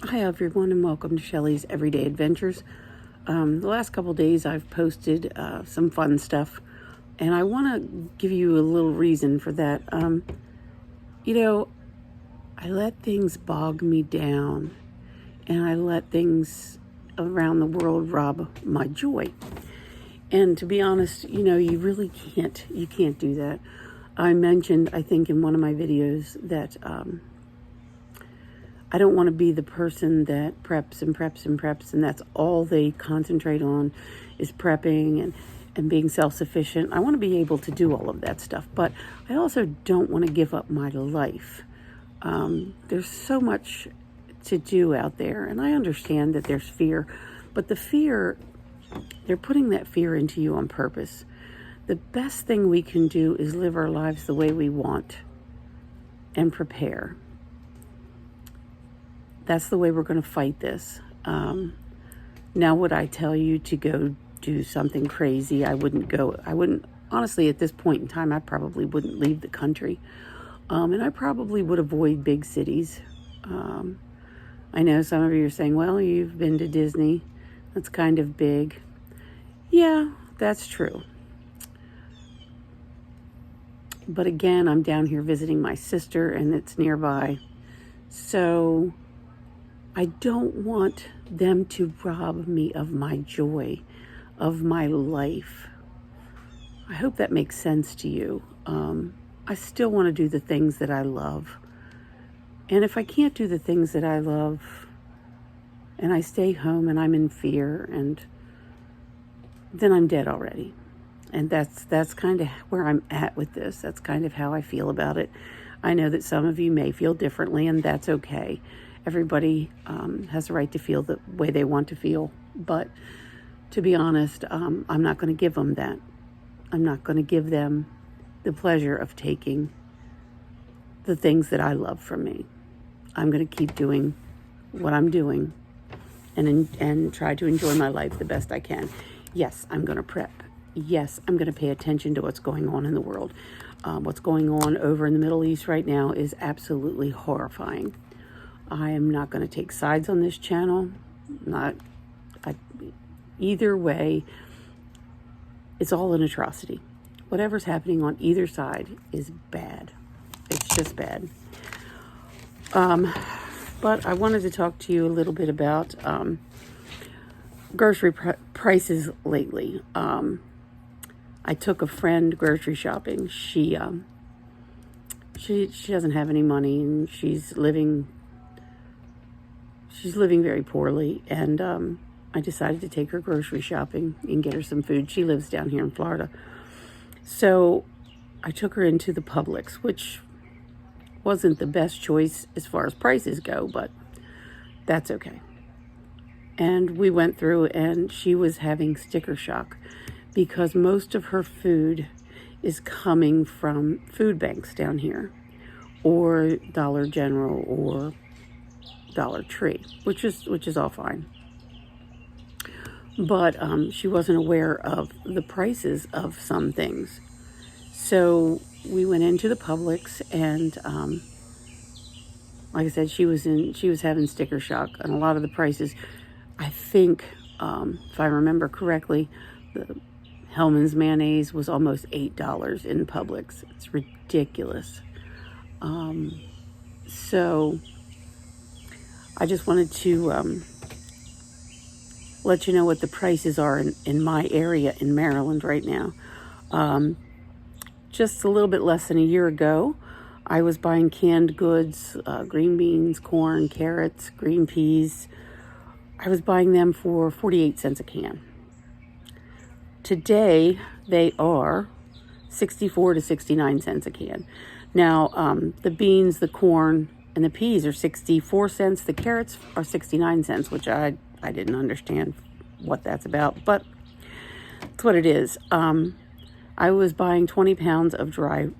Hi everyone and welcome to Shelly's Everyday Adventures. The last couple days I've posted some fun stuff and I want to give you a little reason for that. I let things bog me down and I let things around the world rob my joy. And to be honest, you really can't do that. I mentioned, I think in one of my videos that I don't want to be the person that preps and preps and preps, and that's all they concentrate on is prepping and being self-sufficient. I want to be able to do all of that stuff, but I also don't want to give up my life. There's so much to do out there, and I understand that there's fear, but the fear, they're putting that fear into you on purpose. The best thing we can do is live our lives the way we want and prepare. That's the way we're going to fight this. Now, would I tell you to go do something crazy? I wouldn't, honestly, at this point in time, I probably wouldn't leave the country. And I probably would avoid big cities. I know some of you are saying, well, you've been to Disney. That's kind of big. Yeah, that's true. But again, I'm down here visiting my sister and it's nearby. So I don't want them to rob me of my joy, of my life. I hope that makes sense to you. I still want to do the things that I love. And if I can't do the things that I love and I stay home and I'm in fear, and then I'm dead already. And that's kind of where I'm at with this. That's kind of how I feel about it. I know that some of you may feel differently, and that's okay. Everybody has the right to feel the way they want to feel. But to be honest, I'm not going to give them that. I'm not going to give them the pleasure of taking the things that I love from me. I'm going to keep doing what I'm doing and try to enjoy my life the best I can. Yes, I'm going to prep. Yes, I'm going to pay attention to what's going on in the world. What's going on over in the Middle East right now is absolutely horrifying. I am not going to take sides on this channel. Either way, it's all an atrocity. Whatever's happening on either side is bad. It's just bad. But I wanted to talk to you a little bit about grocery prices lately. I took a friend grocery shopping. She doesn't have any money, and she's living very poorly, and I decided to take her grocery shopping and get her some food. She lives down here in Florida. So I took her into the Publix, which wasn't the best choice as far as prices go, but that's okay. And we went through, and she was having sticker shock because most of her food is coming from food banks down here, or Dollar General, or Dollar Tree, which is all fine. But she wasn't aware of the prices of some things. So we went into the Publix, and like I said, she was having sticker shock, and a lot of the prices, I think, if I remember correctly, the Hellmann's mayonnaise was almost $8 in Publix. It's ridiculous. So I just wanted to let you know what the prices are in my area in Maryland right now. Just a little bit less than a year ago, I was buying canned goods, green beans, corn, carrots, green peas. I was buying them for 48 cents a can. Today, they are 64 to 69 cents a can. Now, the beans, the corn, and the peas are 64 cents. The carrots are 69 cents, which I didn't understand what that's about, but it's what it is. I was buying 20 pounds of dry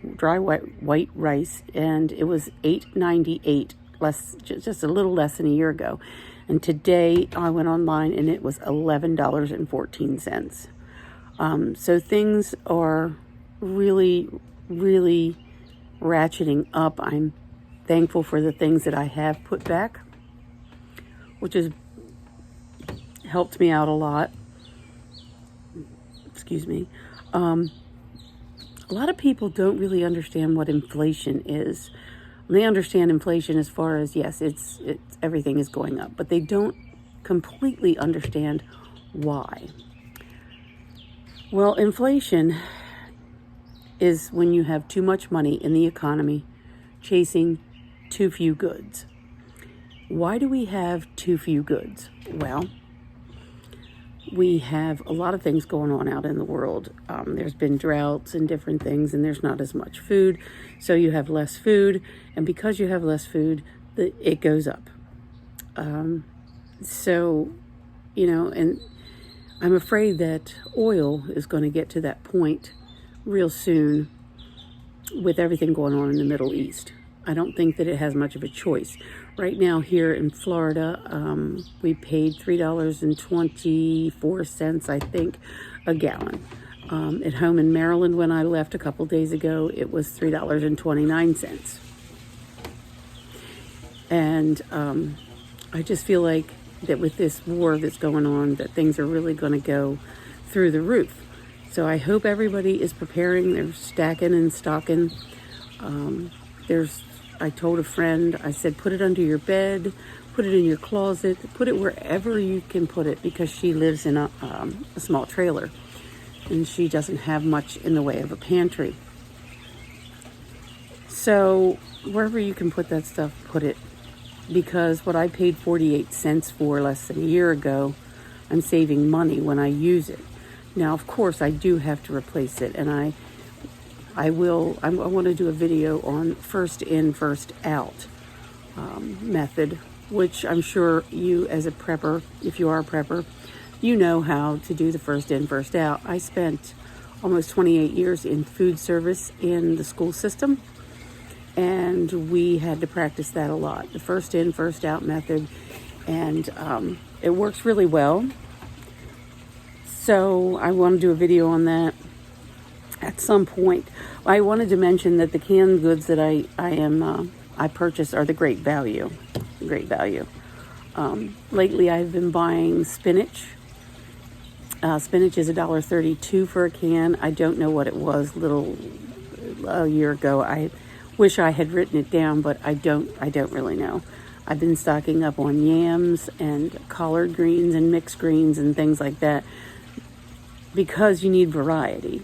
white rice, and it was $8.98, just a little less than a year ago. And today I went online and it was $11.14. So things are really, really ratcheting up. I'm thankful for the things that I have put back. which has helped me out a lot. Excuse me. A lot of people don't really understand what inflation is. They understand inflation as far as, yes, it's everything is going up, but they don't completely understand why. Well, inflation is when you have too much money in the economy chasing too few goods. Why do we have too few goods? Well, we have a lot of things going on out in the world. There's been droughts and different things, and there's not as much food. So you have less food, and because you have less food, it goes up. So, and I'm afraid that oil is going to get to that point real soon with everything going on in the Middle East. I don't think that it has much of a choice. Right now here in Florida, we paid $3.24, I think, a gallon. At home in Maryland, when I left a couple days ago, it was $3.29. And I just feel like that with this war that's going on, that things are really going to go through the roof. So I hope everybody is preparing. They're stacking and stocking. I told a friend, I said, put it under your bed, put it in your closet, put it wherever you can put it, because she lives in a small trailer and she doesn't have much in the way of a pantry. So wherever you can put that stuff, put it, because what I paid 48 cents for less than a year ago, I'm saving money when I use it. Now, of course, I do have to replace it, and I want to do a video on first in, first out method, which I'm sure you as a prepper, if you are a prepper, you know how to do the first in, first out. I spent almost 28 years in food service in the school system, and we had to practice that a lot, the first in, first out method, and it works really well. So I want to do a video on that at some point. I wanted to mention that the canned goods that I purchase are the great value. Lately, I've been buying spinach. Spinach is $1.32 for a can. I don't know what it was a year ago. I wish I had written it down, but I don't really know. I've been stocking up on yams and collard greens and mixed greens and things like that, because you need variety.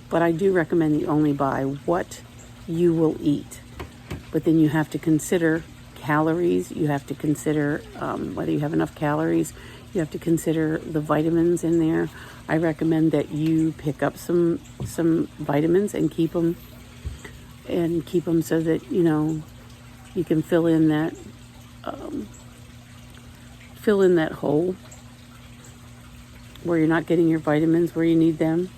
But I do recommend you only buy what you will eat. But then you have to consider calories. You have to consider whether you have enough calories. You have to consider the vitamins in there. I recommend that you pick up some vitamins and keep them so that you can fill in that hole where you're not getting your vitamins where you need them.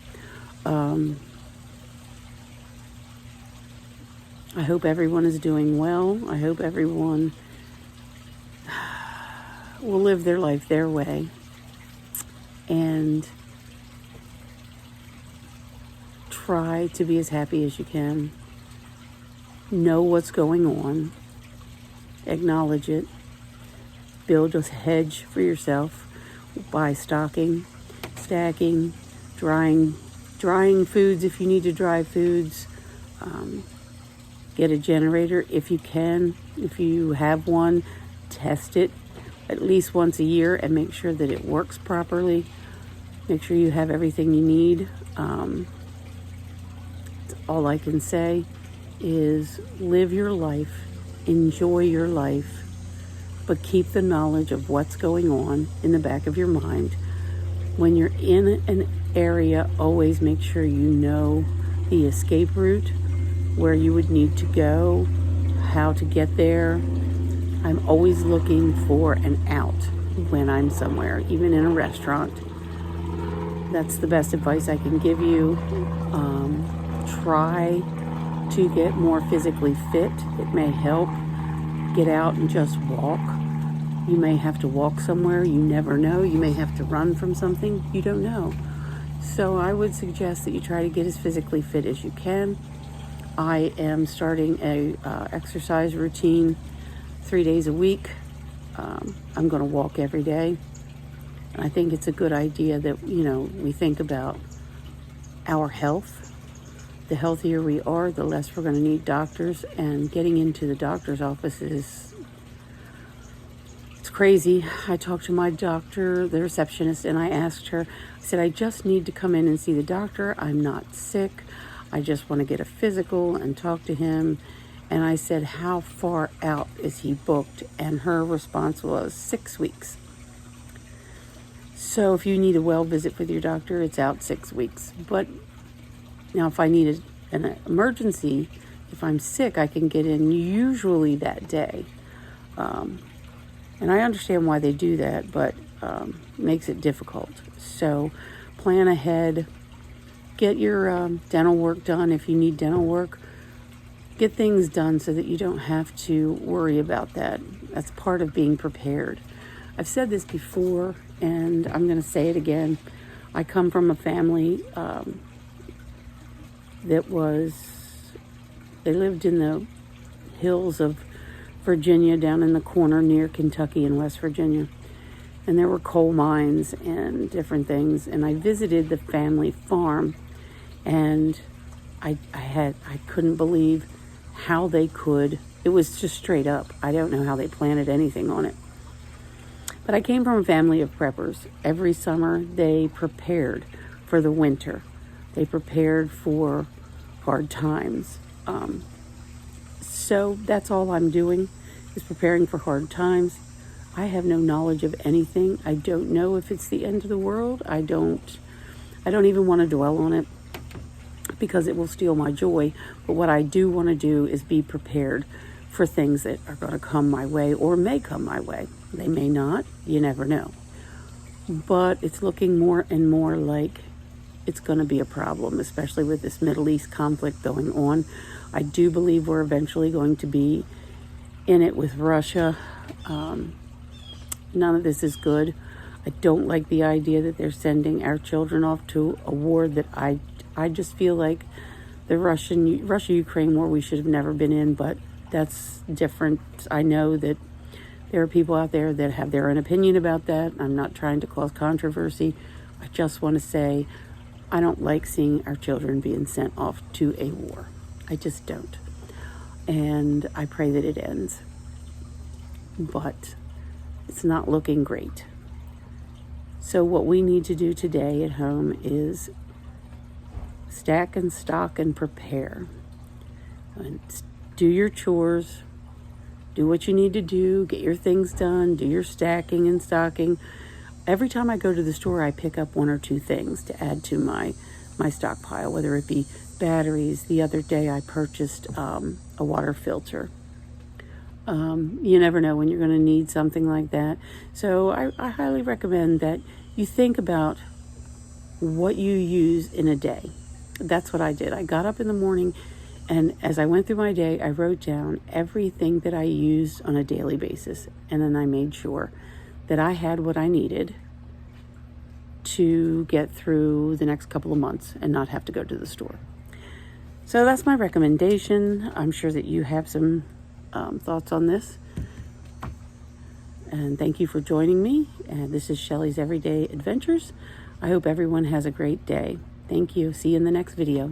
I hope everyone is doing well. I hope everyone will live their life their way and try to be as happy as you can. Know what's going on. Acknowledge it. Build a hedge for yourself by stocking, stacking, drying foods if you need to dry foods. Get a generator if you can. If you have one, test it at least once a year and make sure that it works properly. Make sure you have everything you need. All I can say is live your life, enjoy your life, but keep the knowledge of what's going on in the back of your mind. When you're in an area, always make sure you know the escape route, where you would need to go, how to get there. I'm always looking for an out when I'm somewhere, even in a restaurant. That's the best advice I can give you. Try to get more physically fit. It may help. Get out and just walk. You may have to walk somewhere. You never know. You may have to run from something. You don't know. So I would suggest that you try to get as physically fit as you can. I am starting a exercise routine 3 days a week, I'm going to walk every day. And I think it's a good idea that, we think about our health. The healthier we are, the less we're going to need doctors. And getting into the doctor's office it's crazy. I talked to my doctor, the receptionist, and I asked her, I said, I just need to come in and see the doctor. I'm not sick. I just want to get a physical and talk to him. And I said, how far out is he booked? And her response was 6 weeks. So if you need a well visit with your doctor, it's out 6 weeks. But now if I need an emergency, if I'm sick, I can get in usually that day. And I understand why they do that, but makes it difficult. So plan ahead. Get your dental work done if you need dental work. Get things done so that you don't have to worry about that. That's part of being prepared. I've said this before, and I'm going to say it again. I come from a family they lived in the hills of Virginia, down in the corner near Kentucky and West Virginia. And there were coal mines and different things. And I visited the family farm, and I couldn't believe how they could. It was just straight up. I don't know how they planted anything on it. But I came from a family of preppers. Every summer they prepared for the winter. They prepared for hard times. So that's all I'm doing, is preparing for hard times. I have no knowledge of anything. I don't know if it's the end of the world. I don't even want to dwell on it because it will steal my joy. But what I do want to do is be prepared for things that are going to come my way or may come my way. They may not. You never know. But it's looking more and more like it's going to be a problem, especially with this Middle East conflict going on. I do believe we're eventually going to be in it with Russia. None of this is good. I don't like the idea that they're sending our children off to a war that I just feel like the Russia-Ukraine war we should have never been in, but that's different. I know that there are people out there that have their own opinion about that. I'm not trying to cause controversy. I just want to say I don't like seeing our children being sent off to a war. I just don't. And I pray that it ends. But it's not looking great. So what we need to do today at home is stack and stock and prepare. And do your chores. Do what you need to do. Get your things done. Do your stacking and stocking. Every time I go to the store, I pick up 1 or 2 things to add to my stockpile, whether it be batteries. The other day I purchased a water filter. You never know when you're going to need something like that. So I highly recommend that you think about what you use in a day. That's what I did. I got up in the morning, and as I went through my day, I wrote down everything that I used on a daily basis. And then I made sure that I had what I needed to get through the next couple of months and not have to go to the store. So that's my recommendation. I'm sure that you have some thoughts on this. And thank you for joining me. And this is Shelly's Everyday Adventures. I hope everyone has a great day. Thank you. See you in the next video.